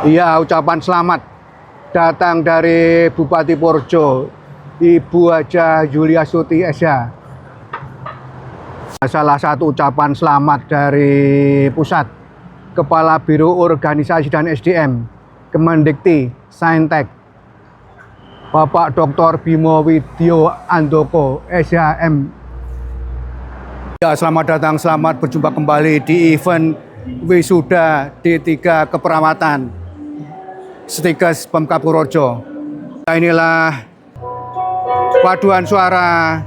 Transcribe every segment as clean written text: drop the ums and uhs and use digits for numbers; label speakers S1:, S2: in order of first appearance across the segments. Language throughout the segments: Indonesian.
S1: Iya, ucapan selamat datang dari Bupati Purworejo, Ibu Haja Yulia Suti Esha. Salah satu ucapan selamat dari Pusat Kepala Biro Organisasi dan SDM Kemendikti Saintek, Bapak Dr. Bimo Widyo Andoko, SHM. Ya, selamat datang, selamat berjumpa kembali di event Wisuda D3 Keperawatan Stikes Pemkab Purworejo. Inilah paduan suara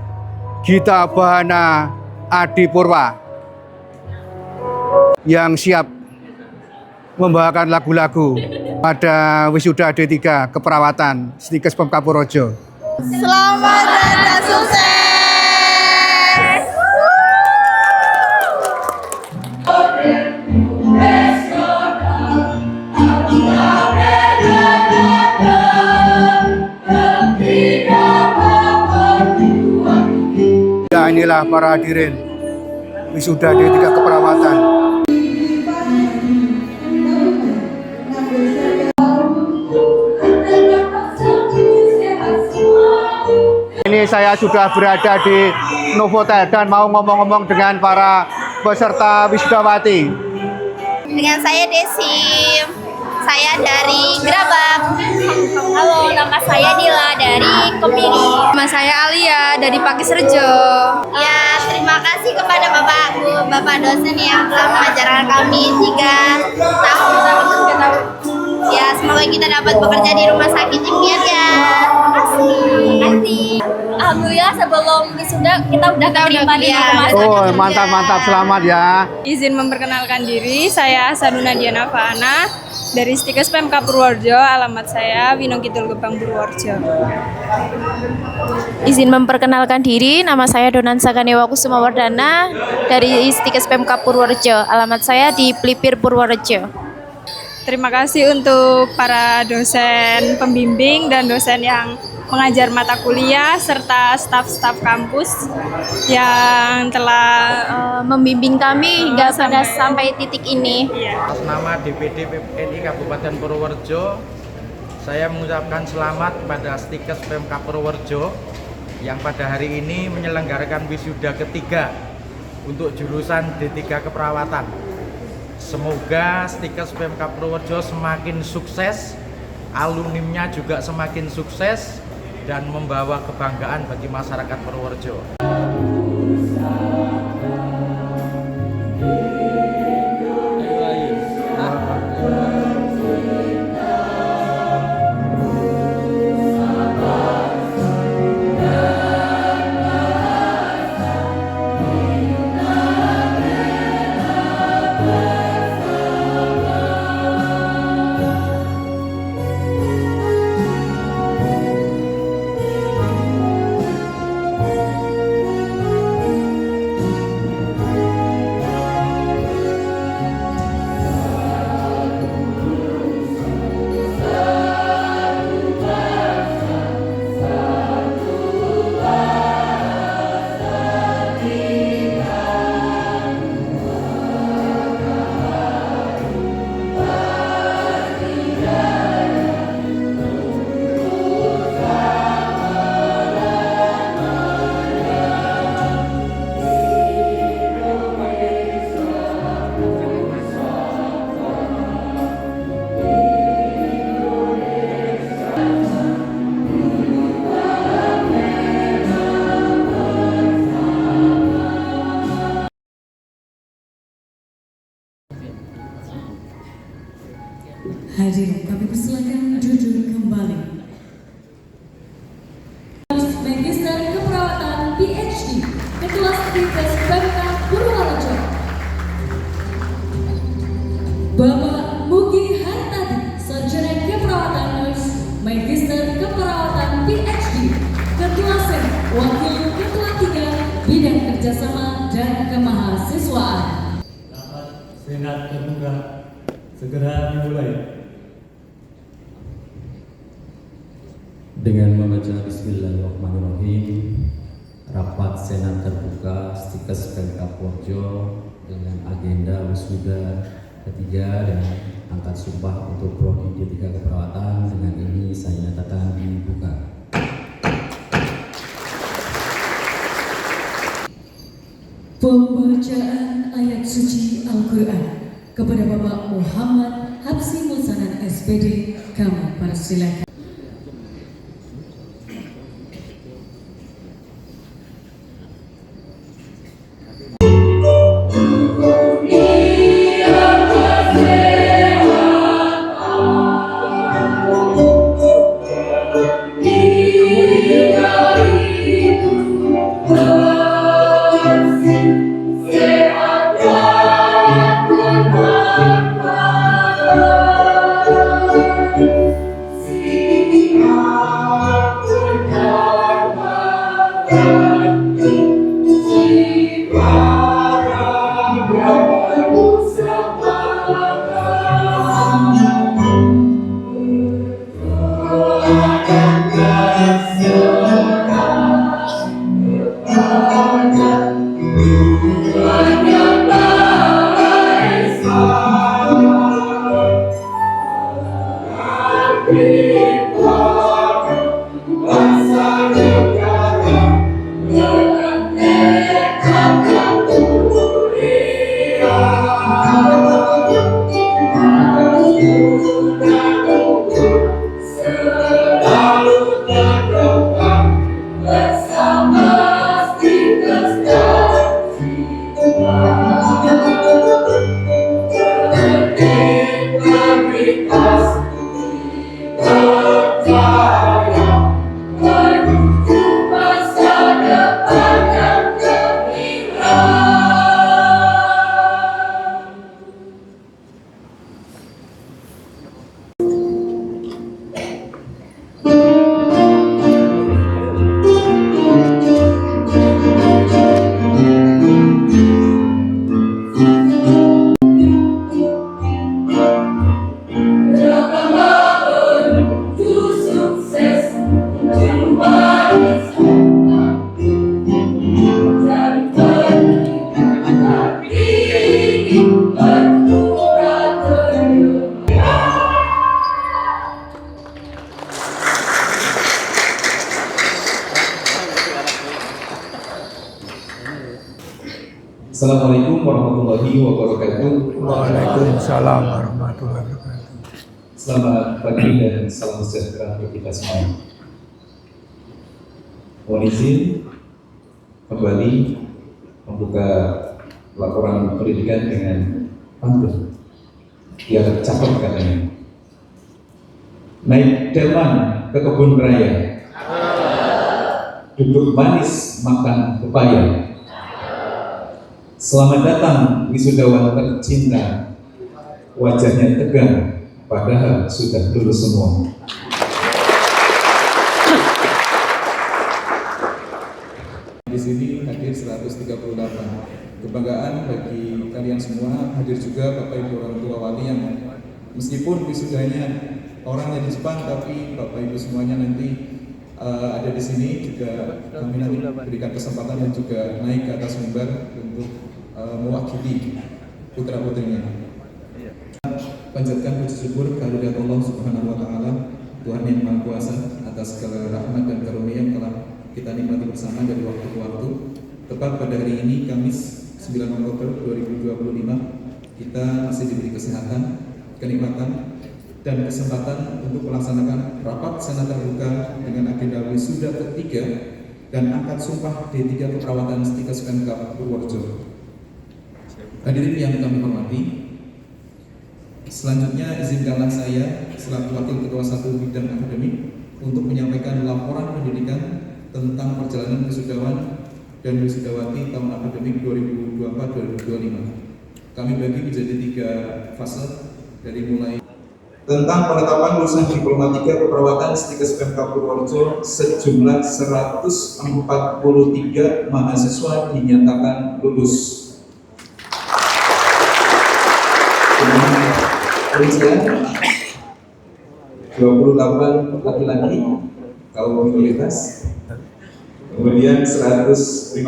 S1: Gita Bahana Adi Purwa yang siap membawakan lagu-lagu pada Wisuda D3 Keperawatan Stikes Pemkab Purworejo.
S2: Selamat datang sukses.
S1: Ya, inilah para hadirin Wisuda D3 Keperawatan. Ini saya sudah berada di Novotel dan mau ngomong-ngomong dengan para peserta wisudawati.
S2: Dengan saya Desim. Saya dari Gerabak. Halo, nama saya Dila dari Kemiri.
S3: Nama saya Alia dari Pakisrejo.
S2: Ya, terima kasih kepada Bapak dosen yang telah mengajarkan kami 3 tahun. Ya, semoga kita dapat bekerja di rumah sakit impian ya. Terima kasih.
S3: Alhamdulillah sebelum wisuda kita udah keterima di rumah sakit.
S1: Oh, mantap, selamat ya.
S3: Izin memperkenalkan diri, saya Sanuna Diana Fana dari Stikes Pemkab Purworejo, alamat saya Winong Kidul Gebang Purworejo.
S4: Izin memperkenalkan diri, nama saya Donansa Ganewa Kusuma Wardana dari Stikes Pemkab Purworejo, alamat saya di Pelipir Purworejo.
S3: Terima kasih untuk para dosen pembimbing dan dosen yang mengajar mata kuliah serta staf-staf kampus yang telah
S4: Membimbing kami hingga pada sampai titik ini.
S5: Atas nama DPD PPNI Kabupaten Purworejo, saya mengucapkan selamat kepada Stikes Pemkab Purworejo yang pada hari ini menyelenggarakan wisuda ketiga untuk jurusan D3 Keperawatan. Semoga Stikes Pemkab Purworejo semakin sukses, alumninya juga semakin sukses dan membawa kebanggaan bagi masyarakat Purworejo.
S6: Hadirin, kami persilakan duduk kembali. Magister Keperawatan PhD, Ketua Stikes Pemkab Purworejo, Bapak Mugi Hartadi, Sarjana Keperawatan Nurse, Magister Keperawatan PhD, Ketua SEM, Wakil Ketua 3, Bidang Kerjasama dan Kemahasiswaan.
S7: Rapat Senat terbuka segera dimulai.
S8: Dengan membaca Bismillahirrahmanirrahim, rapat Senat terbuka Stikes Pemkab Purworejo dengan agenda wisuda ketiga dan angkat sumpah untuk Prodi D3 Keperawatan. Dengan ini saya nyatakan dibuka.
S6: Pembacaan ayat suci Al-Quran kepada Bapak Muhammad Habsi Musanan SPD, kami persilakan.
S9: Assalamualaikum warahmatullahi wabarakatuh.
S10: Waalaikumsalam warahmatullahi wabarakatuh.
S9: Selamat pagi dan salam sejahtera untuk kita semua. Mohon izin kembali membuka laporan pendidikan dengan pantun biar cakep katanya. Naik delman ke kebun raya, duduk manis makan pepaya. Selamat datang wisudawan tercinta, wajahnya tegang padahal sudah lulus semua. Di sini hadir 138. Kebanggaan bagi kalian semua, hadir juga Bapak Ibu orang tua wali yang meskipun wisudanya orangnya di Jepang, tapi Bapak Ibu semuanya nanti ada di sini juga kami nanti berikan kesempatan dan juga naik ke atas mimbar untuk mewakili putra putrinya. Panjatkan puji syukur kehadirat Allah Subhanahu wa Ta'ala, Tuhan yang Maha Kuasa, atas segala rahmat dan karunia yang telah kita nikmati bersama dari waktu ke waktu. Tepat pada hari ini, Kamis 9 Oktober 2025, kita masih diberi kesehatan, kenikmatan, dan kesempatan untuk melaksanakan rapat sana terbuka dengan agenda wisuda ketiga dan angkat sumpah D3 Keperawatan Stikes Pemkab Purworejo. Hadirin yang kami hormati, selanjutnya izinkanlah saya selaku Wakil Ketua 1 Bidang Akademik untuk menyampaikan laporan pendidikan tentang perjalanan wisudawan dan wisudawati tahun akademik 2024-2025. Kami bagi menjadi 3 fase, dari mulai tentang penetapan lulusan Diploma 3 Keperawatan Stikes Pemkab Purworejo sejumlah 143 mahasiswa dinyatakan lulus. Rincian 28 laki-laki kaum minoritas, kemudian 115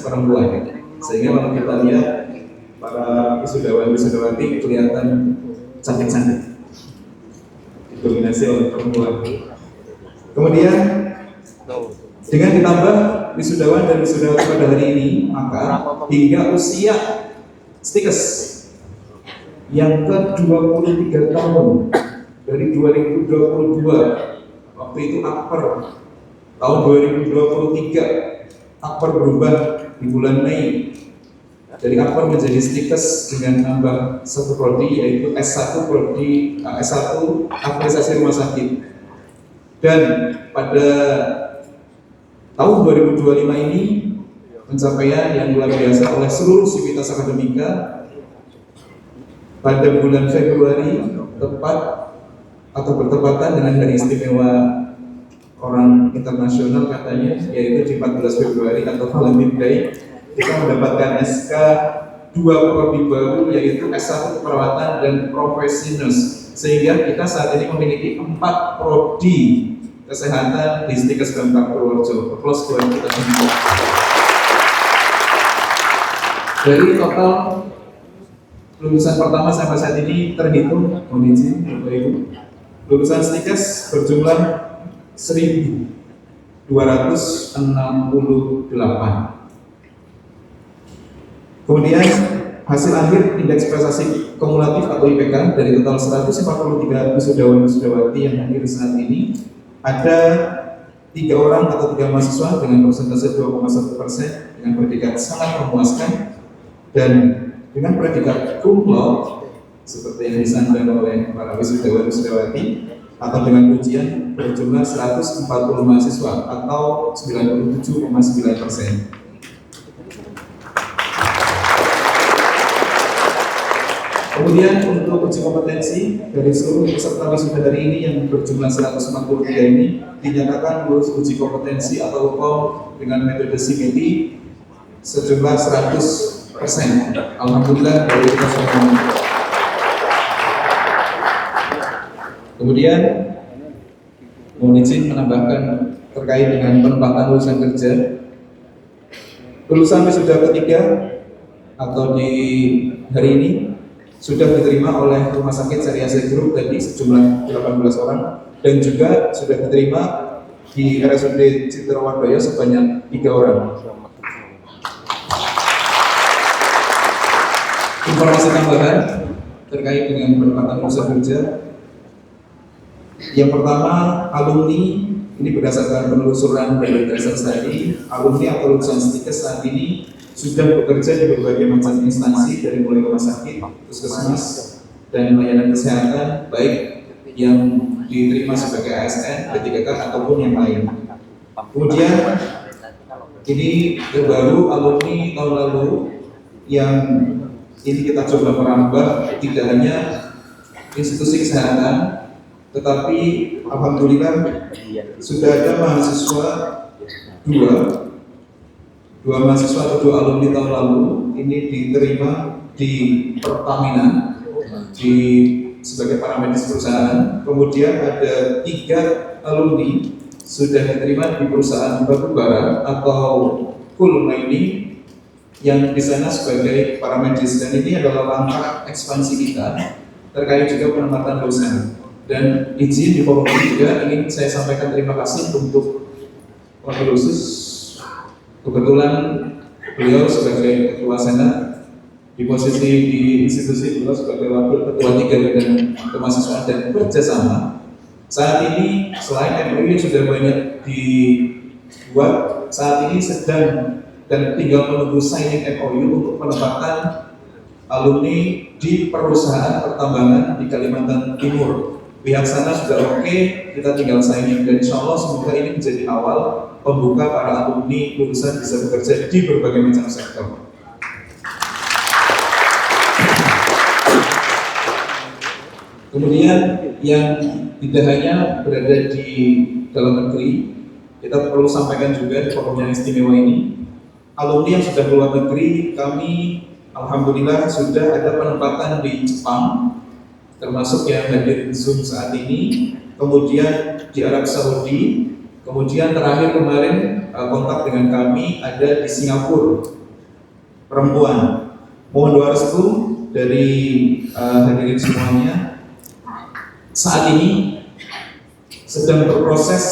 S9: perempuan. Sehingga kalau kita lihat para wisudawan-wisudawati kelihatan cantik-cantik, didominasi oleh perempuan. Kemudian dengan ditambah wisudawan dan wisudawati pada hari ini, maka hingga usia STIKES yang ke-23 tahun dari 2022, waktu itu Akper tahun 2023, Akper berubah di bulan Mei dari Akper menjadi STIKES dengan nambah satu prodi, yaitu S1 prodi S1 Administrasi Rumah Sakit. Dan pada tahun 2025 ini pencapaian yang luar biasa oleh seluruh sivitas akademika pada bulan Februari tepat atau bertepatan dengan hari istimewa orang internasional katanya, yaitu di 14 Februari atau Valentine Day, kita mendapatkan SK 2 prodi baru, yaitu S1 Keperawatan dan Profesi Nurse, sehingga kita saat ini memiliki 4 prodi kesehatan di STIKES Pemkab Purworejo. Aplaus buat kita semua. Dari total lulusan pertama sampai saat ini terhitung, mohon izin Bapak Ibu, lulusan STIKES berjumlah 1.268. Kemudian hasil akhir indeks prestasi kumulatif atau IPK dari total 143 wisudawan-wisudawati yang hadir saat ini, ada 3 orang atau 3 mahasiswa dengan persentase 2,1% dengan predikat sangat memuaskan, dan dengan predikat cum laude seperti yang disandang oleh para wisudawan-wisudawati, atau dengan ujian berjumlah 140 mahasiswa atau 97,9%. Kemudian untuk uji kompetensi dari seluruh peserta wisuda hari ini yang berjumlah 143 ini dinyatakan lulus uji kompetensi atau UKOM dengan metode CBT sejumlah 100%. Alhamdulillah dari kita semua. Kemudian mohon izin menambahkan terkait dengan penempatan lulusan kerja. Lulusan wisuda ketiga atau di hari ini sudah diterima oleh Rumah Sakit Sariase Group tadi sejumlah 18 orang, dan juga sudah diterima di RSUD Citrawardoyo sebanyak 3 orang. Informasi tambahan terkait dengan penempatan lulusan kerja. Yang pertama, alumni, ini berdasarkan penelusuran dari Tracer tadi, alumni atau lulusan STIKES saat ini sudah bekerja di berbagai macam instansi, dari mulai rumah sakit, puskesmas, dan layanan kesehatan, baik yang diterima sebagai ASN, P3K, ataupun yang lain. Kemudian ini terbaru alumni tahun lalu yang ini kita coba merambah tidak hanya institusi kesehatan, tetapi alhamdulillah sudah ada mahasiswa dua mahasiswa atau 2 alumni tahun lalu ini diterima di Pertamina sebagai paramedis perusahaan. Kemudian ada 3 alumni sudah diterima di perusahaan batubara atau coal mining yang di sana sebagai paramedis, dan ini adalah langkah ekspansi kita terkait juga penempatan dosen. Dan izin di forum ini juga ingin saya sampaikan terima kasih untuk Wakil Khusus. Kebetulan beliau sebagai ketua senat di posisi di institusi, beliau sebagai wakil ketua 3 bidang kemahasiswaan dan kerjasama. Saat ini selain MOU sudah banyak dibuat, saat ini sedang dan tinggal menunggu signing MOU untuk penempatan alumni di perusahaan pertambangan di Kalimantan Timur. Pihak sana sudah oke, kita tinggal signing, dan insya Allah semoga ini menjadi awal pembuka para alumni lulusan bisa bekerja di berbagai macam sektor. Kemudian yang tidak hanya berada di dalam negeri, kita perlu sampaikan juga di forum yang istimewa ini, alumni yang sudah keluar negeri, kami alhamdulillah sudah ada penempatan di Jepang, termasuk yang hadir di Zoom saat ini, kemudian di Arab Saudi, kemudian terakhir kemarin kontak dengan kami ada di Singapura, perempuan, Mohon doa restu dari hadirin semuanya. Saat ini sedang berproses,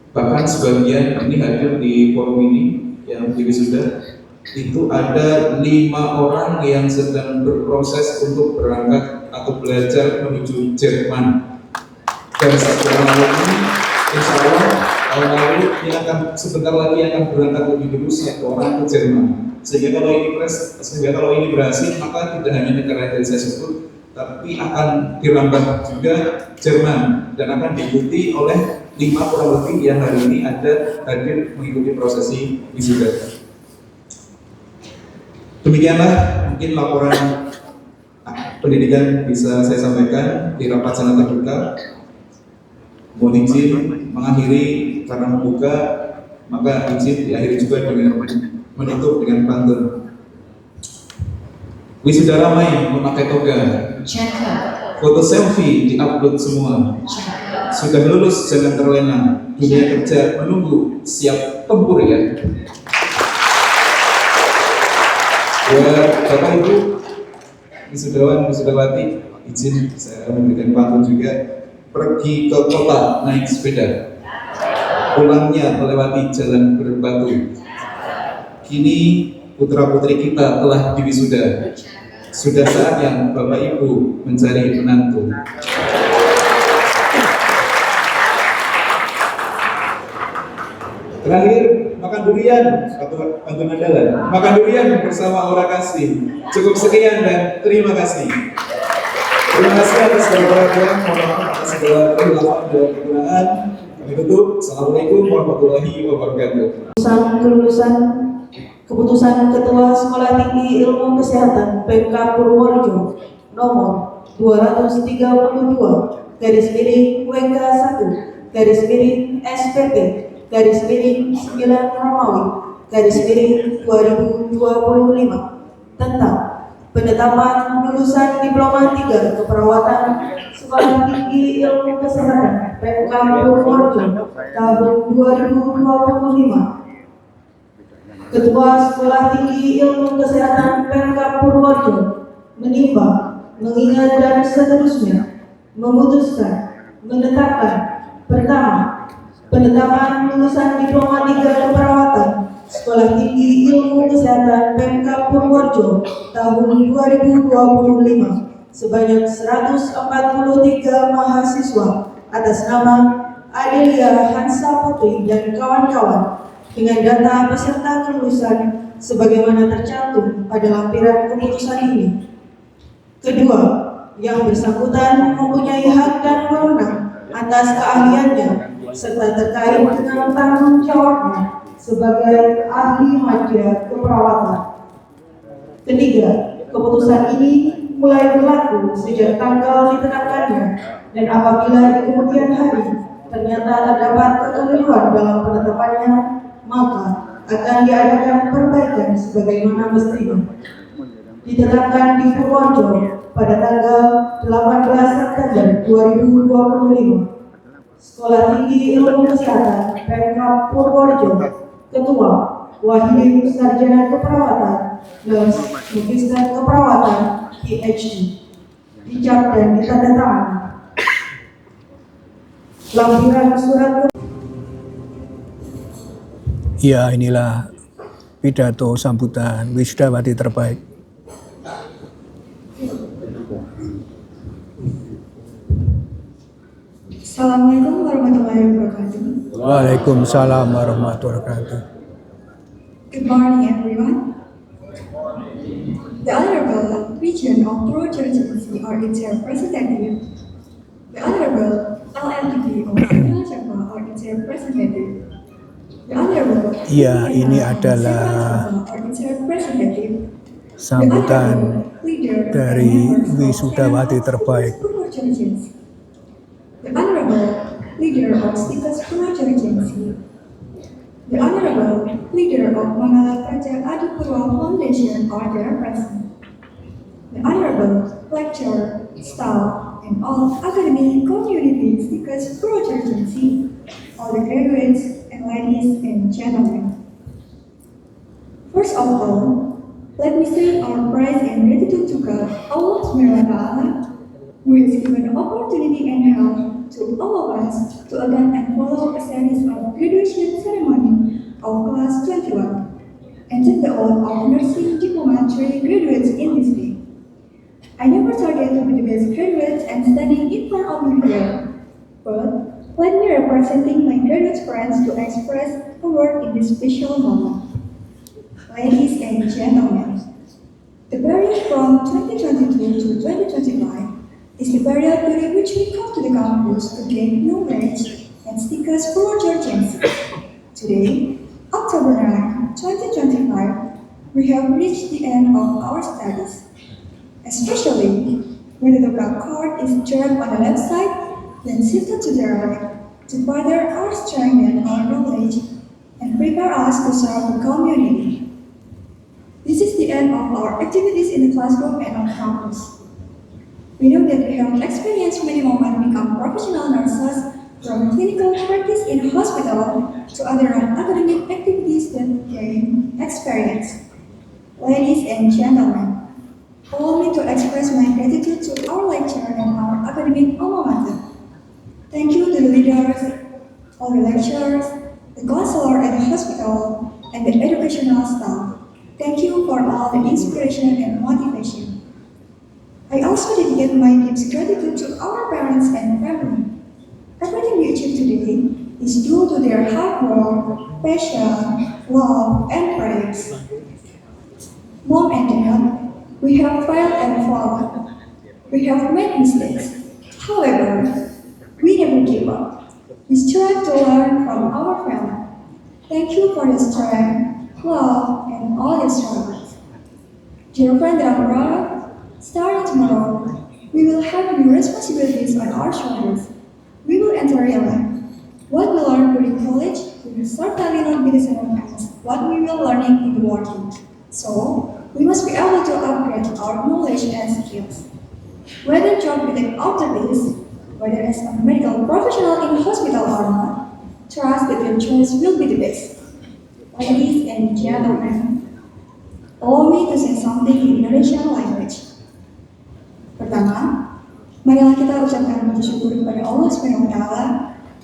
S9: bahkan sebagian ini hadir di forum ini yang di wisuda, itu ada 5 orang yang sedang berproses untuk berangkat atau belajar menuju Jerman. Dan satu orang lagi, insya Allah tahun lalu ini akan sebentar lagi akan berangkat lebih dulu 1 orang ke Jerman. Sehingga kalau ini berhasil, maka tidak hanya negara yang saya sebut, tapi akan dirambah juga Jerman dan akan diikuti oleh 5 kurang lebih yang hari ini ada hadir mengikuti prosesi wisuda. Demikianlah mungkin laporan pendidikan bisa saya sampaikan di rapat sangat terbuka. Mohon izin mengakhiri karena membuka, maka izin diakhiri juga dengan menutup dengan pantun. Wisuda ramai memakai toga, foto selfie diupload semua. Sudah lulus jangan terlena, dunia kerja menunggu, siap tempur ya. Buat Bapak Ibu wisudawan wisudawati, izin saya memberikan pantun juga. Pergi ke kota naik sepeda, pulangnya melewati jalan berbatu. Kini putra putri kita telah diwisuda. Sudah saatnya Bapak Ibu mencari menantu. Terakhir, makan durian atau pantun andalan. Makan durian bersama orang kasih. Cukup sekian dan terima kasih. Terima kasih atas perhatian. Mohon maaf atas segala kehilafan dan kekurangan. Kami tutup. Assalamualaikum warahmatullahi wabarakatuh.
S11: Kelulusan Keputusan Ketua Sekolah Tinggi Ilmu Kesehatan PMK Purworejo nomor 232 /WK1 /SPP /9 Romawi /2025 tentang penetapan lulusan Diploma 3 Keperawatan Sekolah Tinggi Ilmu Kesehatan PMK Purworejo tahun 2025. Ketua Sekolah Tinggi Ilmu Kesehatan PMK Purworejo menimbang, mengingat dan seterusnya memutuskan menetapkan: pertama, penetapan lulusan Diploma 3 Keperawatan Sekolah Tinggi Ilmu Kesehatan PMK Purworejo tahun 2025 sebanyak 143 mahasiswa atas nama Adelia Hansa Putri dan kawan-kawan dengan data peserta kelulusan sebagaimana tercantum pada lampiran keputusan ini. Kedua, yang bersangkutan mempunyai hak dan wewenang atas keahliannya serta terkait dengan tanggung jawabnya sebagai ahli media keperawatan. Ketiga, keputusan ini mulai berlaku sejak tanggal ditetapkannya, dan apabila di kemudian hari ternyata terdapat kekeliruan dalam penetapannya, maka akan diadakan perbaikan sebagaimana mestinya. Ditetapkan di Purworejo pada tanggal 18 September 2025. Sekolah Tinggi Ilmu Kesehatan PMK Purworejo, Ketua Wahid Sarjana Keperawatan dan Magister Keperawatan PhD, dicap dan ditandatangani. Lampiran surat.
S10: Ya, inilah pidato sambutan wisudawati terbaik.
S11: Assalamualaikum warahmatullahi wabarakatuh.
S10: Waalaikumsalam warahmatullahi wabarakatuh.
S11: Good morning, everyone. The Honorable Region of Purworejo or its representative, the Honorable LLDP of Java or its representative, the Honorable
S10: Ya, ini adalah sambutan dari wisudawati terbaik.
S11: The Honorable Leader of Stikes Purworejo, the Honorable Leader of Mangala Praja Adi Purwa Foundation or their president, the Honorable Lecturer, staff, and all academic community Stikes Purworejo, all the graduates and ladies and gentlemen. First of all, Let me say our praise and gratitude to God, Allah SWT, who has given opportunity and help to all of us to attend and follow a series of graduation ceremony of class 21, and take the oath of nursing diploma 3 graduates in this day. I never target to be the best graduates and standing in front of you here, but let me representing my graduate friends to express a word in this special moment. Ladies and gentlemen, the period from 2022 to 2025 is the period during which we come to the campus to gain knowledge and seek us for your chances. Today, October 9, 2025, we have reached the end of our studies. Especially when the blackboard is turned on the left side, then shifted to the right to further our strength and our knowledge and prepare us to serve the community. This is the end of our activities in the classroom and on campus. We know that we have experienced many moments to become professional nurses, from clinical practice in hospital to other non-academic activities that gain experience. Ladies and gentlemen, allow me to express my gratitude to our lecturer and our academic alma mater. Thank you to the leaders, all the lecturers, the counselor at the hospital, and the educational staff. Thank you for all the inspiration and motivation. I also dedicate my deepest gratitude to our parents and family. Everything we achieve today is due to their hard work, passion, love, and prayers. Mom and Dad, we have failed and fallen. We have made mistakes. However, we never give up. We strive to learn from our family. Thank you for your strength, love, and all your struggles. Dear friend and brother, starting tomorrow, we will have new responsibilities on our shoulders. We will enter real life. What we learn during college will certainly not be the same as what we will learning in the working. So, we must be able to upgrade our knowledge and skills. Whether job we take after this, whether as a medical professional in hospital or not, trust that your choice will be the best. Ladies and gentlemen, allow me to say something in Indonesian language. Pertama, marilah kita ucapkan puji syukur kepada Allah SWT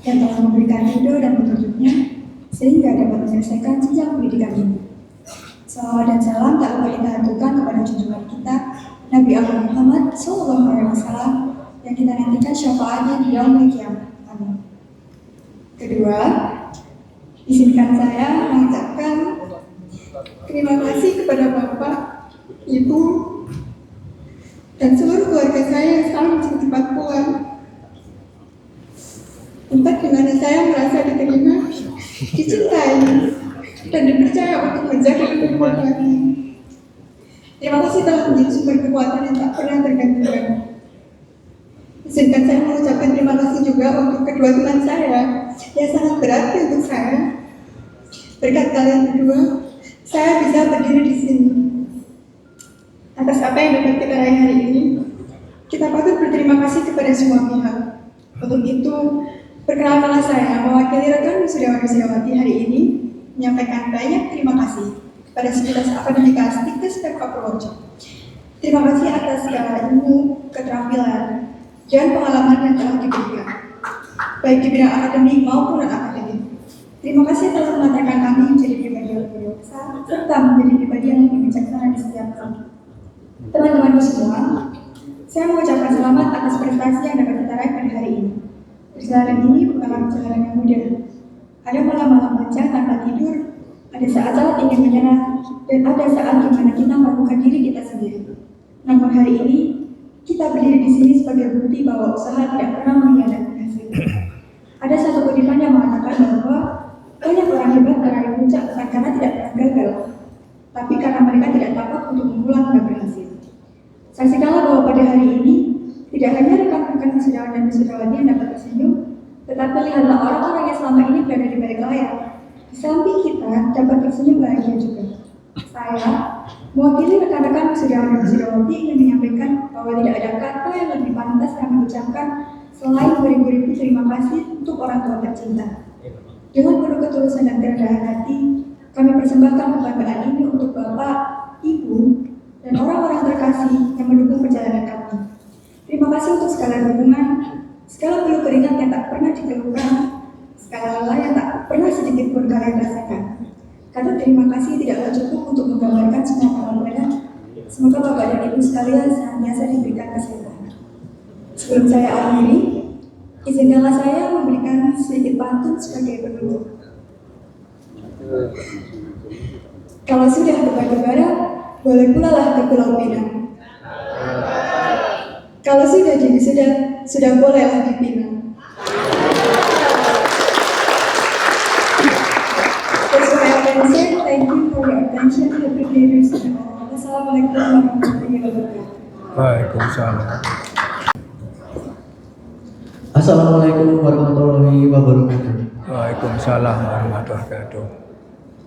S11: yang telah memberikan ridho dan petunjuknya sehingga dapat menyelesaikan jenjang pendidikan ini. Salawat dan salam tak lupa kita haturkan kepada junjungan kita Nabi Agung Muhammad SAW yang kita nantikan syafaatnya di yaumul qiyamah. Amin. Kedua, izinkan saya mengucapkan terima kasih kepada Bapak, Ibu, dan seluruh keluarga saya yang selalu menjadi tempat pulang. Tempat di mana saya merasa diterima, dicintai, dan dipercaya untuk menjaga kekuatan. Terima kasih telah menjadi sumber kekuatan yang tak pernah tergantikan. Izinkan saya mengucapkan terima kasih juga untuk kedua teman saya yang sangat berarti untuk saya. Berkat kalian berdua, saya bisa berdiri di sini. Atas apa yang dapat kita raih hari ini, kita patut berterima kasih kepada semua pihak. Untuk itu, perkenalkanlah saya mewakili rekan wisudawan-wisudawati hari ini menyampaikan banyak terima kasih kepada Sivitas Akademika Stikes Pemkab Purworejo. Terima kasih atas segala ilmu, keterampilan, dan pengalaman yang telah diberikan, baik di bidang akademik maupun non-akademik. Terima kasih telah mengantarkan kami menjadi pribadi yang lebih dewasa, serta menjadi pribadi yang lebih bijaksana di setiap hal. Teman-teman semua, saya mengucapkan selamat atas prestasi yang dapat kita raih pada hari ini. Perjalanan ini bukanlah perjalanan yang mudah. Ada malam-malam panjang tanpa tidur, ada saat-saat ingin menyerah, dan ada saat di mana kita melakukan diri kita sendiri. Namun hari ini, kita berdiri di sini sebagai bukti bahwa usaha tidak pernah mengkhianati hasil. Ada satu kutipan yang mengatakan bahwa banyak orang hebat meraih puncak bukan karena tidak pernah gagal, tapi karena mereka tidak takut untuk mengulang dan berhasil. Saksikanlah bahwa pada hari ini, tidak hanya rekan-rekan wisudawan dan wisudawati yang dapat tersenyum, tetapi lihatlah orang-orang yang selama ini berada di balik layar. Di samping kita dapat tersenyum bahagia juga. Saya, mewakili rekan-rekan wisudawan dan wisudawati ingin menyampaikan bahwa tidak ada kata yang lebih pantas kami ucapkan selain beribu-ribu terima kasih untuk orang tua tercinta. Dengan penuh ketulusan dan kerendahan hati, kami persembahkan penghargaan ini untuk Bapak, ibu, dan orang-orang terkasih yang mendukung perjalanan kami. Terima kasih untuk segala dukungan, segala peluh keringat yang tak pernah dikeluhkan, segala lelah yang tak pernah sedikit pun kalian rasakan. Kata terima kasih tidaklah cukup untuk menggambarkan semua pengorbanan. Semoga Bapak dan Ibu sekalian senantiasa diberikan kesehatan. Sebelum saya akhiri, izinkanlah saya memberikan sedikit pantun sebagai penutup. Kalau sudah ke Batu Bara, boleh pula lah ke Pulau Pinang. Kalau sudah jadi sudah bolehlah di Pinang. That's what I can say. Thank you for your attention. Happy New Year to all. Wassalamualaikum warahmatullahi wabarakatuh.
S10: Waalaikumsalam.
S12: Assalamualaikum warahmatullahi wabarakatuh.
S10: Waalaikumsalam warahmatullahi wabarakatuh.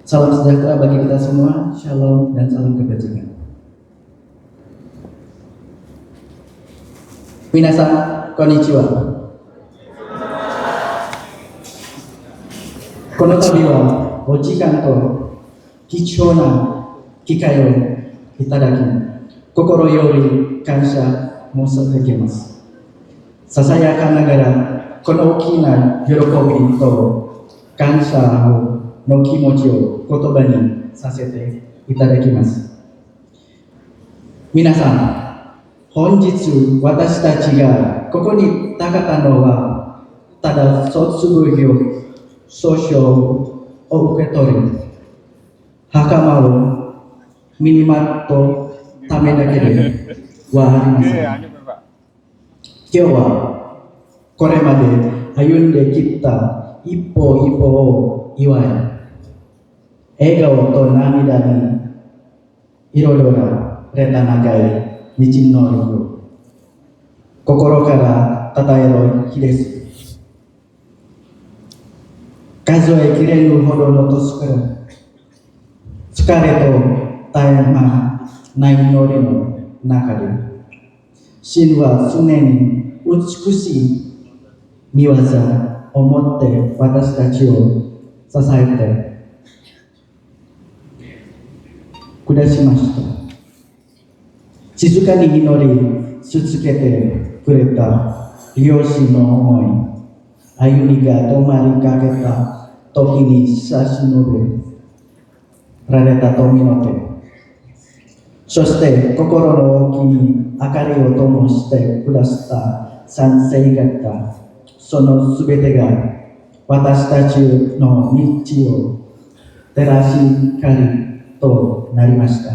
S12: Salam sejahtera bagi kita semua, shalom dan salam kebajikan. Minasan, konnichiwa. Kono tabi wa ojikan to kichou na kikai o itadaki kokoro yori kansha mosagemasu. Sasayakan nagara kono okina yorokobi to kansha no kimochi o kotoba ni sasete itadakimasu. Minasan, honjitsu watashi tachi ga koko ni takata no wa tada sotsubugi o soshou o uketori hakama o minimato tame dakere wa arimasen. Kyou wa kore made ayunde kitta ippo o iwai. Egao to namida ni iroro ga reta nagai nichi no ryo. Kokoro kara tataero hi desu. Kazoe kirenu hodo no tosu kara tsukare to taema nai nori no naka de shin wa tsune ni utsukushi miwazaをもって私たちを支えてくだしました。静かに祈り続けてくれた両親の思い、歩みが止まりかけた時に差し伸べられた富の手、そして心の奥に明かりを灯してくださった先生方、そのすべてが私たちの道を照らし光となりました。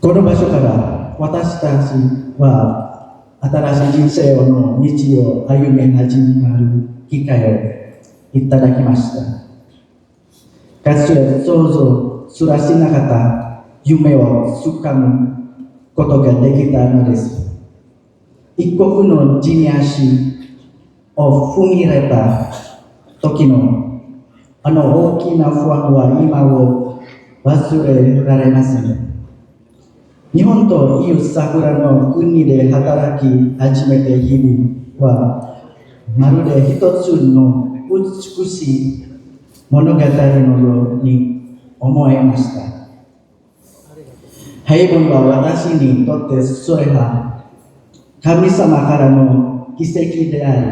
S12: この場所から私たちは新しい人生の道を歩み始まる機会をいただきました。かつて想像すらしなかった夢をつかむことができたのです。一国の地に足を踏み入れた時のあの大きな不安は今を忘れられません。日本という桜の国で働き始めて日々はまるで一つの美しい物語のように思えました。平凡は私にとってそれは神様からの奇跡であり、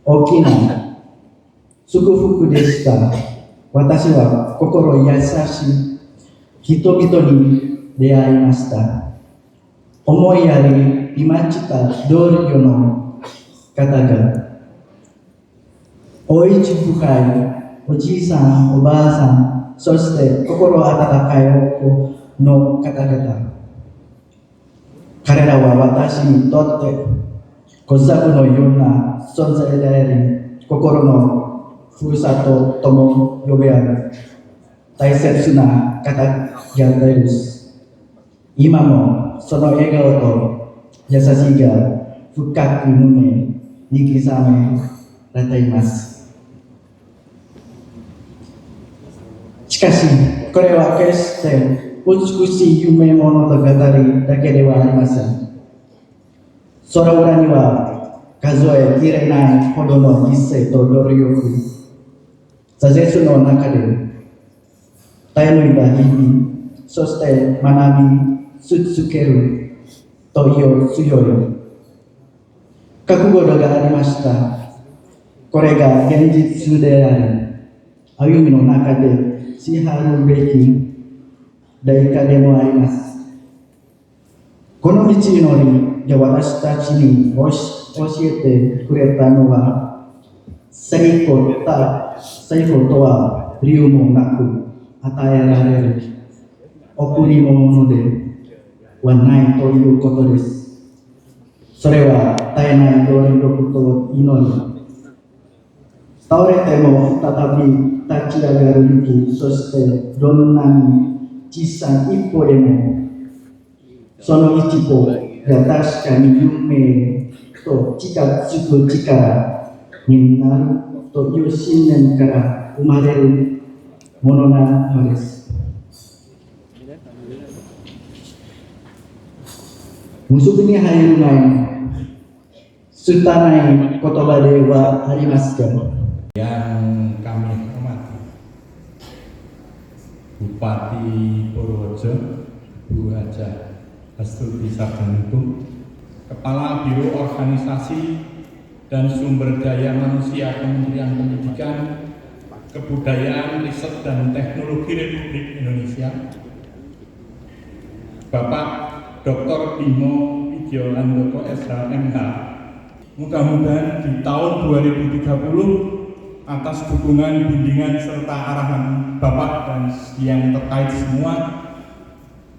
S12: 大きな祝福でした。私は心優しい人々に出会いました。思いやりいました同僚の方が、おいち深いおじいさん、おばあさん、そして心温かいお子の方々、彼らは私にとって家族のような存在であり、心のふるさととも呼べ合う大切な方々です。今もその笑顔と優しさが深く胸に刻められています。しかし、これは決して美しい夢物語だけではありません。その裏には数えきれないほどの犠牲と努力、挫折の中で Tainoi Bahibi, Soste Manami Sutsukeru, Toyo Suyoyo. Kakugo ga arimashita. Kore ga genjitsu de aru. Ayumi no naka de shiharu beki daika de mo arimasu. Kono michi nori ya watashi tachi ni oshiete kureta no wa Seiko to wa ryu mo naku ataerareru okuri no mono de wa nai toいうことです。それは絶えない協力と祈り。倒れても再び立ち上がる勇気、そしてどんなに小さい一歩でもその一歩が確かに運命と近づく力になるという信念から生まれるものなのです。Musuh ini hari rumah Sultanai Kotoba Dewa Harimaska.
S7: Yang kami hormati Bupati Purworejo Bu Haja Astuti Sarjanitum, Kepala Biro Organisasi dan Sumber Daya Manusia Kementerian Pendidikan, Kebudayaan, Riset dan Teknologi Republik Indonesia, Bapak Dr. Bimo Widyo Handoko SHMH. Mudah-mudahan di tahun 2030 atas dukungan, bimbingan serta arahan Bapak dan yang terkait semua,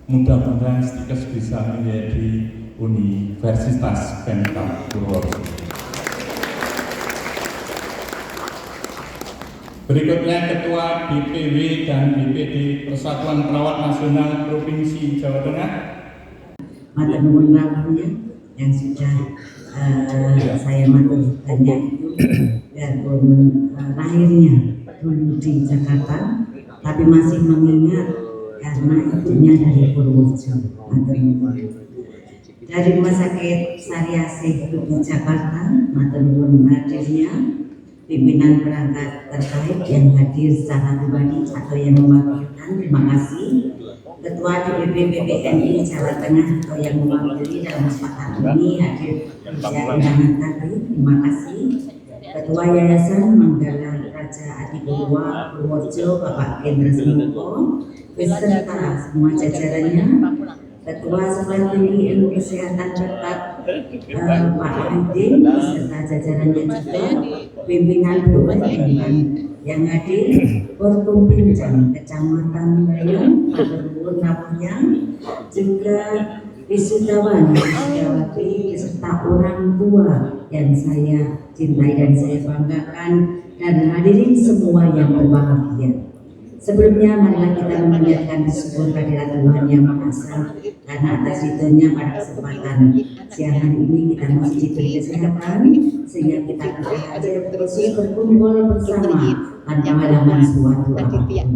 S7: mudah-mudahan STIKES bisa menjadi Universitas Pemkab Purworejo. Berikutnya Ketua BPW dan BPD Persatuan Perawat Nasional Provinsi Jawa Tengah.
S13: Matur nuwun rawuhnya yang sudah saya maturkannya itu biarpun lahirnya dulu di Jakarta tapi masih mengingat karena ibunya dari Purworejo. Matur nuwun. Dari Rumah Sakit Sari Asih di Jakarta, matur nuwun hadirnya pimpinan perangkat terkait yang hadir secara pribadi atau yang mewakilkan, terima kasih. Ketua DPP PPNI Jawa Tengah atau yang mewakili dalam kesempatan ini hadir saya undangan tadi, terima kasih. Ketua Yayasan Manggala Raja Adipurwa Purworejo Bapak Gendra Smoko beserta semua jajarannya, Ketua Sekolah Tinggi Ilmu Kesehatan Tetap Pak Aidin beserta jajarannya juga, pimpinan BUMN yang hadir, Forkompinjam Kecamatan Bayung, Purworejo, juga wisudawan, wisudawati beserta orang tua yang saya cintai dan saya banggakan, dan hadirin semua yang berbahagia. Sebelumnya marilah kita memanjatkan syukur kehadirat Tuhan Yang Maha Esa karena atas ridhonya pada kesempatan siang hari ini kita masih diberi kesehatan sehingga kita bisa terus berkumpul bersama tanpa halangan suatu apapun.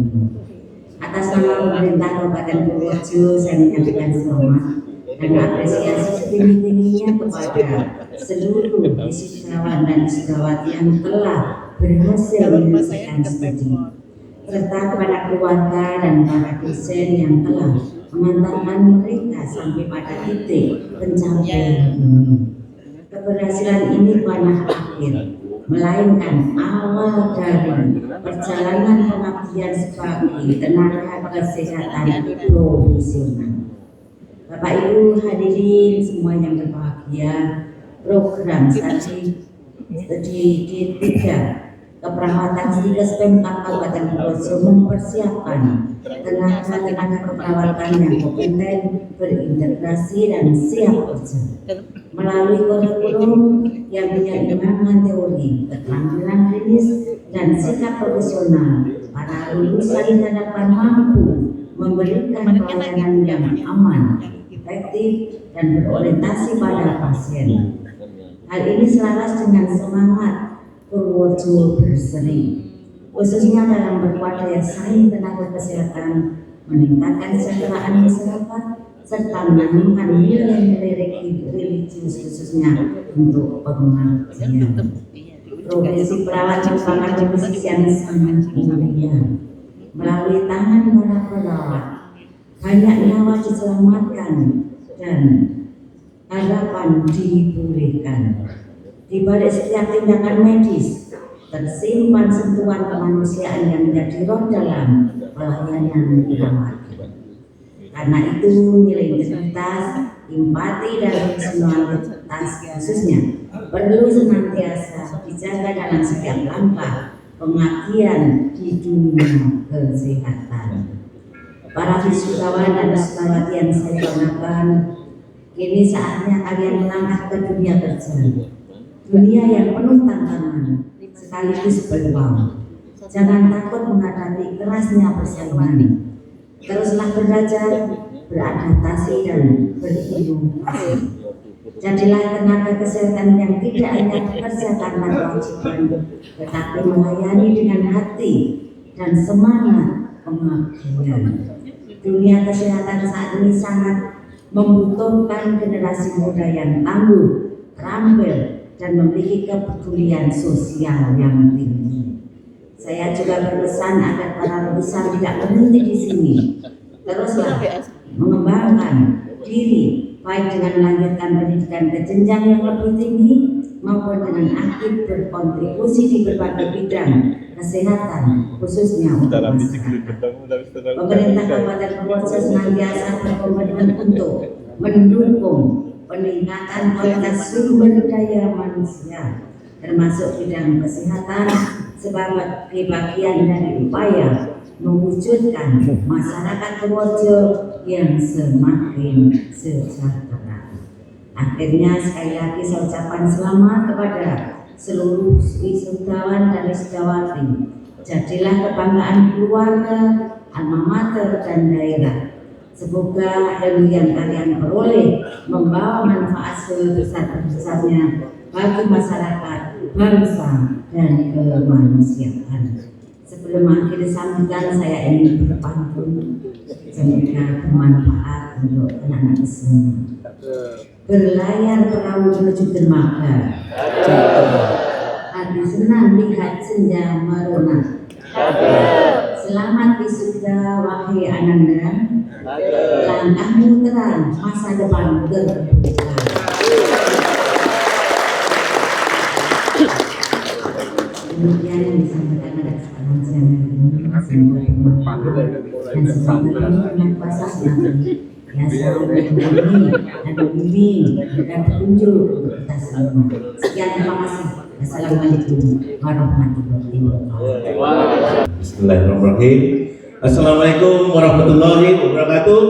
S13: Atas nama pemerintah Kabupaten Purworejo saya menyampaikan selamat dan apresiasi setinggi-tingginya kepada seluruh wisudawan dan wisudawati yang telah berhasil menyelesaikan studi, serta kepada keluarga dan para dosen yang telah mengantarkan mereka sampai pada titik pencapaian ini. Keberhasilan ini bukanlah akhir, melainkan awal dari perjalanan pengabdian sebagai tenaga kesehatan profesional. Bapak Ibu hadirin semua yang berbahagia, program studi D3 keperawatan STIKES Pemkab Kabupaten Purworejo mempersiapkan tenaga keperawatan yang kompeten, berintegrasi dan siap kerja melalui kurikulum yang menyeimbangkan teori, keterampilan klinis dan sikap profesional. Para lulusan diharapkan mampu memberikan pelayanan yang aman, efektif dan berorientasi pada pasien. Hal ini selaras dengan semangat Purworejo berseri, khususnya dalam berkuat daya saing tenaga kesehatan, meningkatkan kesejahteraan masyarakat, serta menanamkan nilai-nilai religius khususnya untuk pengabdian. Profesi perawat merupakan profesi yang sangat mulia. melalui tangan para perawat. Banyak nyawa diselamatkan dan harapan dipulihkan. Di balik setiap tindakan medis tersimpan sentuhan kemanusiaan yang menjadi roh dalam pelayanan perawat. Karena itu nilai integritas, empati dan personalitas khususnya perlu senantiasa dijaga dalam setiap langkah pengabdian di dunia kesehatan. Para wisudawan dan wisudawati yang saya banggakan, kini saatnya kalian melangkah ke dunia kerja. Dunia yang penuh tantangan sekaligus peluang. Jangan takut menghadapi kerasnya persaingan. Teruslah belajar, beradaptasi dan berinovasi. Jadilah tenaga kesehatan yang tidak hanya bekerja karena kewajiban, tetapi melayani dengan hati dan semangat pengabdian. Dunia kesehatan saat ini sangat membutuhkan generasi muda yang tangguh, terampil, dan memiliki kepedulian sosial yang tinggi. Saya juga berpesan agar para lulusan tidak berhenti di sini. Teruslah mengembangkan diri, baik dengan melanjutkan pendidikan ke jenjang yang lebih tinggi maupun dengan aktif berkontribusi di berbagai bidang kesehatan, khususnya untuk masyarakat. Pemerintah Kabupaten Purworejo senantiasa berkomitmen untuk mendukung peningkatan kualitas sumber daya manusia, termasuk bidang kesehatan, sebagai bagian dari upaya mewujudkan masyarakat Purworejo yang semakin sejahtera. Akhirnya sekali lagi saya ucapkan selamat kepada seluruh wisudawan dan wisudawati. Jadilah kebanggaan keluarga, alma mater dan daerah. Semoga ilmu yang kalian peroleh membawa manfaat sebesar-besarnya bagi masyarakat, bangsa, dan kemanusiaan. Sebelum mengakhiri sambutan, saya ingin berpantun, semoga bermanfaat untuk anak-anak semua. Berlayar perahu menuju dermaga, hati senang lihat senja merona. Selamat wisuda wahai ananda, langkahmu terang, masa depan terbuka. Kemudian yang disampaikan pada kesempatan siang ini semoga bermanfaat dan semoga dengan kuasa Nabi ya selalu menemani dan membimbing dan petunjuk untuk kita semua. Sekian, terima kasih. Assalamualaikum warahmatullahi wabarakatuh.
S14: Bismillahirrahmanirrahim. Assalamualaikum warahmatullahi wabarakatuh.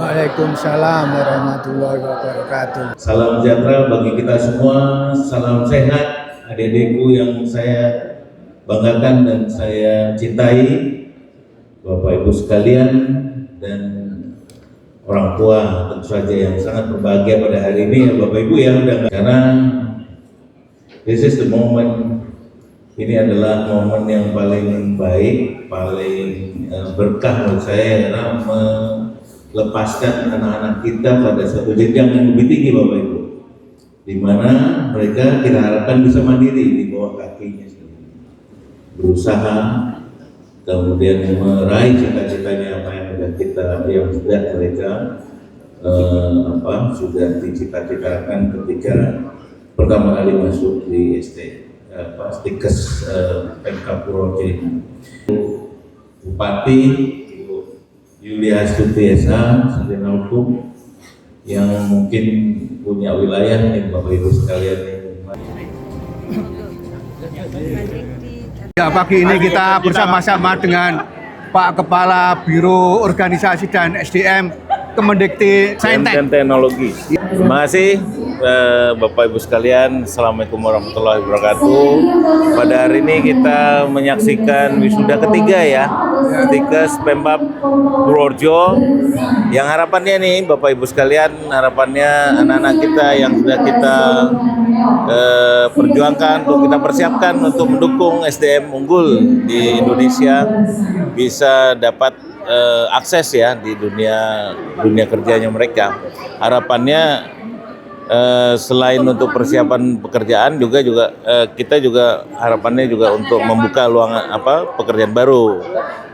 S10: Waalaikumsalam warahmatullahi wabarakatuh.
S14: Salam sejahtera bagi kita semua, salam sehat adik-adikku yang saya banggakan dan saya cintai, Bapak Ibu sekalian dan orang tua tentu saja yang sangat berbahagia pada hari ini ya Bapak Ibu ya, karena this is the moment. Ini adalah momen yang paling baik, paling berkah menurut saya karena melepaskan anak-anak kita pada satu jenjang yang lebih tinggi Bapak Ibu, di mana mereka kita harapkan bisa mandiri di bawah kakinya sendiri, berusaha kemudian meraih cita-citanya apa yang sudah mereka sudah dicita-citakan ketika pertama kali masuk di Stikes Pemkab Purworejo ini. Bupati Ibu Yulia Astuti SH, Sarjana Hukum, yang mungkin punya wilayah nih Bapak Ibu sekalian.
S1: Ya, pagi ini kita bersama-sama dengan Pak Kepala Biro Organisasi dan SDM Kemendikti Saintek
S15: dan Teknologi. Terima kasih Bapak Ibu sekalian. Assalamualaikum warahmatullahi wabarakatuh. Pada hari ini kita menyaksikan wisuda ketiga ya, Stikes Pemkab Purworejo. Yang harapannya nih Bapak Ibu sekalian, harapannya anak-anak kita yang sudah kita perjuangkan, untuk kita persiapkan untuk mendukung SDM unggul di Indonesia bisa dapat akses ya di dunia kerjanya mereka. Harapannya selain untuk persiapan pekerjaan juga kita juga harapannya juga untuk membuka luangan pekerjaan baru,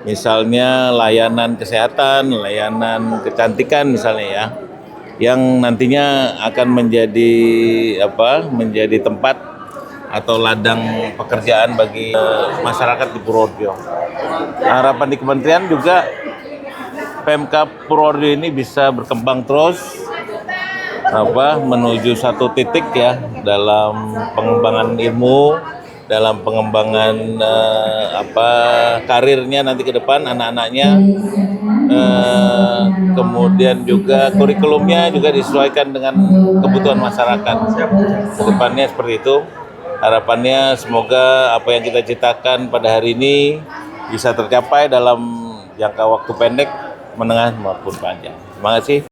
S15: misalnya layanan kesehatan, layanan kecantikan misalnya ya, yang nantinya akan menjadi tempat atau ladang pekerjaan bagi masyarakat di Purworejo. Harapan di kementerian juga Pemkab Purworejo ini bisa berkembang terus menuju satu titik ya dalam pengembangan ilmu, dalam pengembangan karirnya nanti ke depan anak-anaknya, kemudian juga kurikulumnya juga disesuaikan dengan kebutuhan masyarakat. Kedepannya seperti itu. Harapannya semoga apa yang kita ciptakan pada hari ini bisa tercapai dalam jangka waktu pendek, menengah maupun panjang. Terima kasih.